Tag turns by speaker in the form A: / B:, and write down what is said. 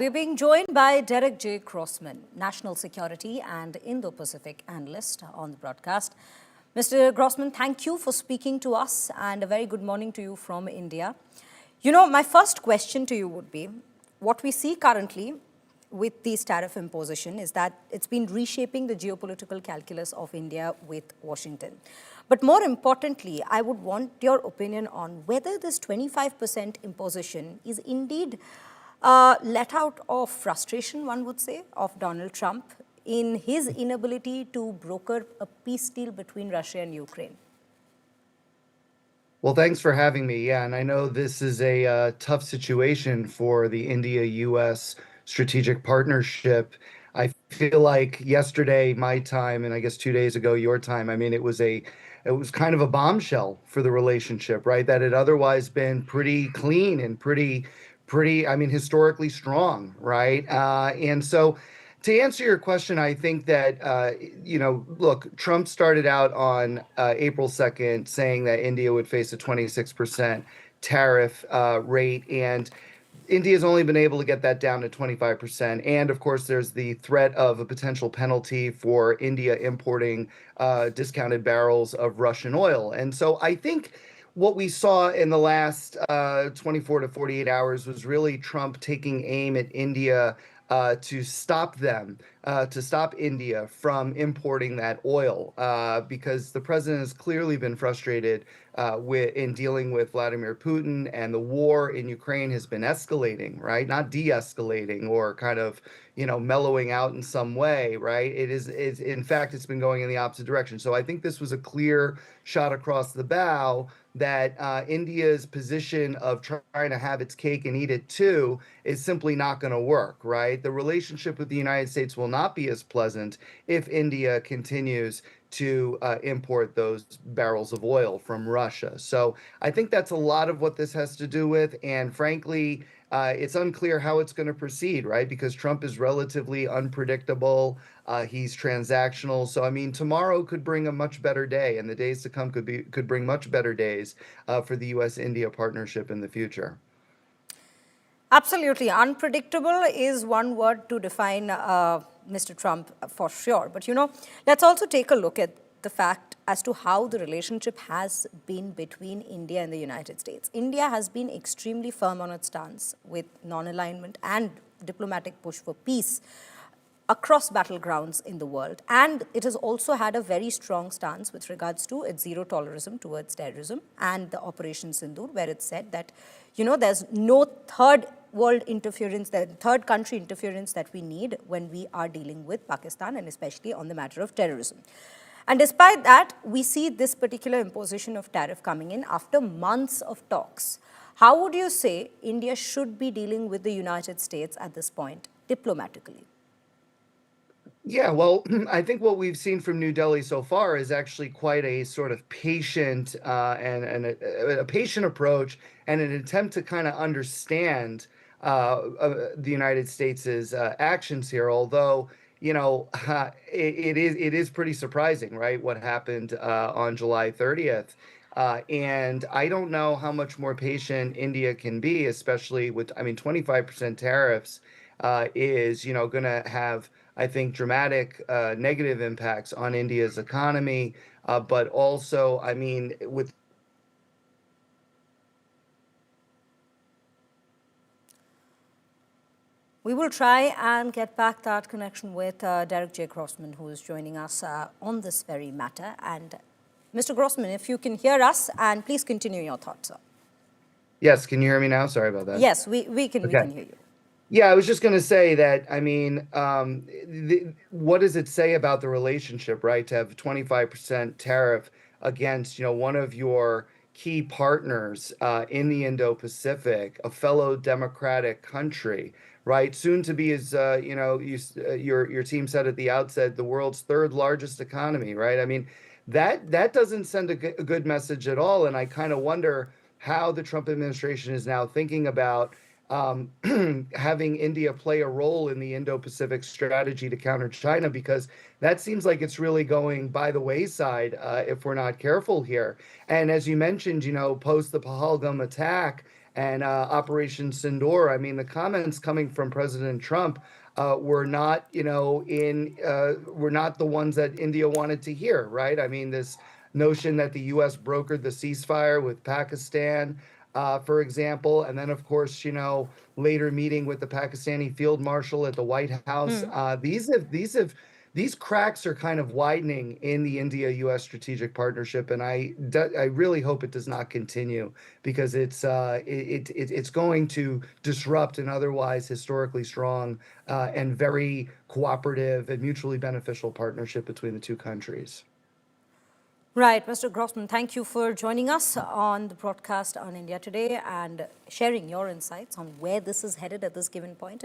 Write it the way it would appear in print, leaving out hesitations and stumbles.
A: We're being joined by Derek J. Crossman, National Security and Indo-Pacific Analyst on the broadcast. Mr. Grossman, thank you for speaking to us and a very good morning to you from India. My first question to you would be, what we see currently with these tariff imposition is that it's been reshaping the geopolitical calculus of India with Washington. But more importantly, I would want your opinion on whether this 25% imposition is indeed let out of frustration, one would say, of Donald Trump in his inability to broker a peace deal between Russia and Ukraine.
B: Well, thanks for having me. Yeah, and I know this is a tough situation for the India-US strategic partnership. I feel like yesterday, my time, and I guess 2 days ago, your time, I mean, it was kind of a bombshell for the relationship, right? That had otherwise been pretty clean and I mean, historically strong, right? And so to answer your question, I think that, look, Trump started out on April 2nd saying that India would face a 26% tariff rate, and India's only been able to get that down to 25%. And of course, there's the threat of a potential penalty for India importing discounted barrels of Russian oil. And so I think what we saw in the last 24 to 48 hours was really Trump taking aim at India to stop India from importing that oil, because the president has clearly been frustrated in dealing with Vladimir Putin, and the war in Ukraine has been escalating, right? Not de-escalating or kind of, mellowing out in some way, right? In fact, it's been going in the opposite direction. So I think this was a clear shot across the bow that India's position of trying to have its cake and eat it too is simply not going to work, right? The relationship with the United States will not be as pleasant if India continues to import those barrels of oil from Russia. So I think that's a lot of what this has to do with. And frankly, it's unclear how it's going to proceed, right? Because Trump is relatively unpredictable. He's transactional. So, I mean, tomorrow could bring a much better day, and the days to come could bring much better days for the U.S.-India partnership in the future.
A: Absolutely. Unpredictable is one word to define Mr. Trump for sure. But, let's also take a look at the fact as to how the relationship has been between India and the United States. India has been extremely firm on its stance with non-alignment and diplomatic push for peace across battlegrounds in the world. And it has also had a very strong stance with regards to its zero tolerism towards terrorism and the Operation Sindoor, where it said that, there's no third world interference, the third country interference that we need when we are dealing with Pakistan, and especially on the matter of terrorism. And despite that, we see this particular imposition of tariff coming in after months of talks. How would you say India should be dealing with the United States at this point, diplomatically?
B: Yeah, well, I think what we've seen from New Delhi so far is actually quite a sort of patient and a patient approach, and an attempt to kind of understand the United States's actions here. Although, it is pretty surprising, right? What happened on July 30th. And I don't know how much more patient India can be, especially with, 25% tariffs is, going to have, I think, dramatic negative impacts on India's economy. But also, with
A: We will try and get back that connection with Derek J. Crossman, who is joining us on this very matter. And Mr. Grossman, if you can hear us, and please continue your thoughts, sir.
B: Yes, can you hear me now? Sorry about that.
A: Yes, we can hear you.
B: Yeah, I was just going to say that, what does it say about the relationship, right, to have 25% tariff against, one of your key partners in the Indo-Pacific, a fellow democratic country, right? Soon to be, as your team said at the outset, the world's third largest economy, right? I mean, that doesn't send a good message at all. And I kind of wonder how the Trump administration is now thinking about having India play a role in the Indo-Pacific strategy to counter China, because that seems like it's really going by the wayside if we're not careful here. And as you mentioned, post the Pahalgam attack and Operation Sindoor. I mean, the comments coming from President Trump were not, were not the ones that India wanted to hear, right? I mean, this notion that the U.S. brokered the ceasefire with Pakistan, for example, and then, of course, later meeting with the Pakistani field marshal at the White House. These cracks are kind of widening in the India-U.S. strategic partnership, and I really hope it does not continue because it's going to disrupt an otherwise historically strong and very cooperative and mutually beneficial partnership between the two countries.
A: Right, Mr. Grossman, thank you for joining us on the broadcast on India Today and sharing your insights on where this is headed at this given point.